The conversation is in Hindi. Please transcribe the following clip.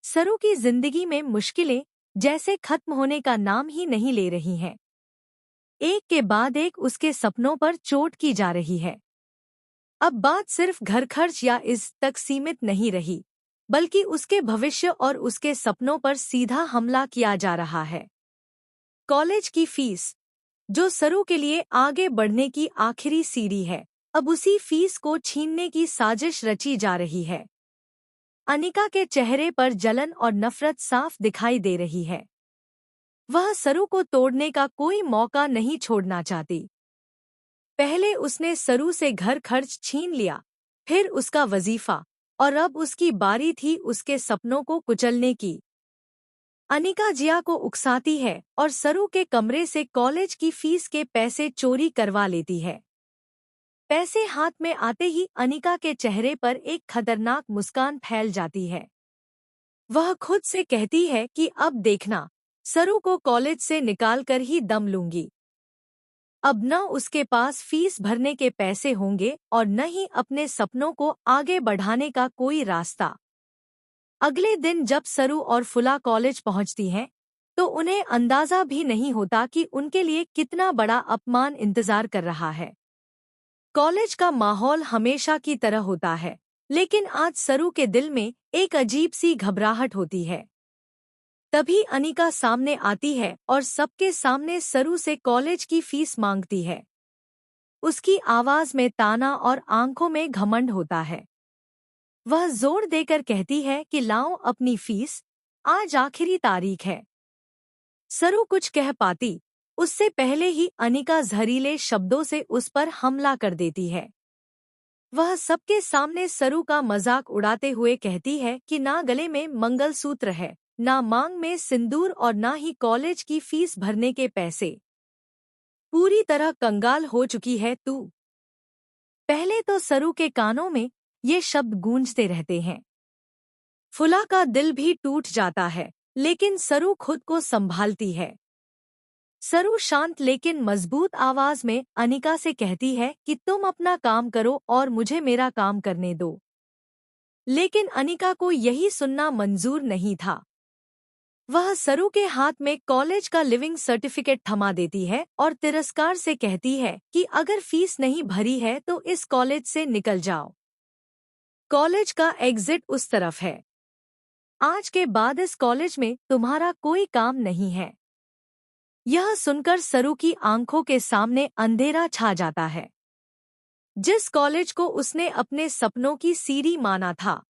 सरू की जिंदगी में मुश्किलें जैसे खत्म होने का नाम ही नहीं ले रही हैं। एक के बाद एक उसके सपनों पर चोट की जा रही है। अब बात सिर्फ घर खर्च या इस तक सीमित नहीं रही, बल्कि उसके भविष्य और उसके सपनों पर सीधा हमला किया जा रहा है। कॉलेज की फीस, जो सरू के लिए आगे बढ़ने की आखिरी सीढ़ी है, अब उसी फीस को छीनने की साजिश रची जा रही है। अनिका के चेहरे पर जलन और नफरत साफ दिखाई दे रही है। वह सरू को तोड़ने का कोई मौका नहीं छोड़ना चाहती। पहले उसने सरू से घर खर्च छीन लिया, फिर उसका वजीफा, और अब उसकी बारी थी उसके सपनों को कुचलने की। अनिका जिया को उकसाती है और सरू के कमरे से कॉलेज की फीस के पैसे चोरी करवा लेती है। पैसे हाथ में आते ही अनिका के चेहरे पर एक खतरनाक मुस्कान फैल जाती है। वह खुद से कहती है कि अब देखना, सरू को कॉलेज से निकालकर ही दम लूंगी। अब न उसके पास फीस भरने के पैसे होंगे और न ही अपने सपनों को आगे बढ़ाने का कोई रास्ता। अगले दिन जब सरू और फुला कॉलेज पहुंचती हैं, तो उन्हें अंदाजा भी नहीं होता कि उनके लिए कितना बड़ा अपमान इंतजार कर रहा है। कॉलेज का माहौल हमेशा की तरह होता है, लेकिन आज सरू के दिल में एक अजीब सी घबराहट होती है। तभी अनिका सामने आती है और सबके सामने सरू से कॉलेज की फीस मांगती है। उसकी आवाज में ताना और आंखों में घमंड होता है। वह जोर देकर कहती है कि लाओ अपनी फीस, आज आखिरी तारीख है। सरू कुछ कह पाती उससे पहले ही अनिका जहरीले शब्दों से उस पर हमला कर देती है। वह सबके सामने सरू का मजाक उड़ाते हुए कहती है कि ना गले में मंगलसूत्र है, ना मांग में सिंदूर और ना ही कॉलेज की फीस भरने के पैसे। पूरी तरह कंगाल हो चुकी है तू। पहले तो सरू के कानों में ये शब्द गूंजते रहते हैं। फुला का दिल भी टूट जाता है, लेकिन सरू खुद को संभालती है। सरू शांत लेकिन मजबूत आवाज में अनिका से कहती है कि तुम अपना काम करो और मुझे मेरा काम करने दो। लेकिन अनिका को यही सुनना मंजूर नहीं था। वह सरू के हाथ में कॉलेज का लिविंग सर्टिफिकेट थमा देती है और तिरस्कार से कहती है कि अगर फीस नहीं भरी है तो इस कॉलेज से निकल जाओ। कॉलेज का एग्जिट उस तरफ है। आज के बाद इस कॉलेज में तुम्हारा कोई काम नहीं है। यह सुनकर सरू की आंखों के सामने अंधेरा छा जाता है। जिस कॉलेज को उसने अपने सपनों की सीढ़ी माना था,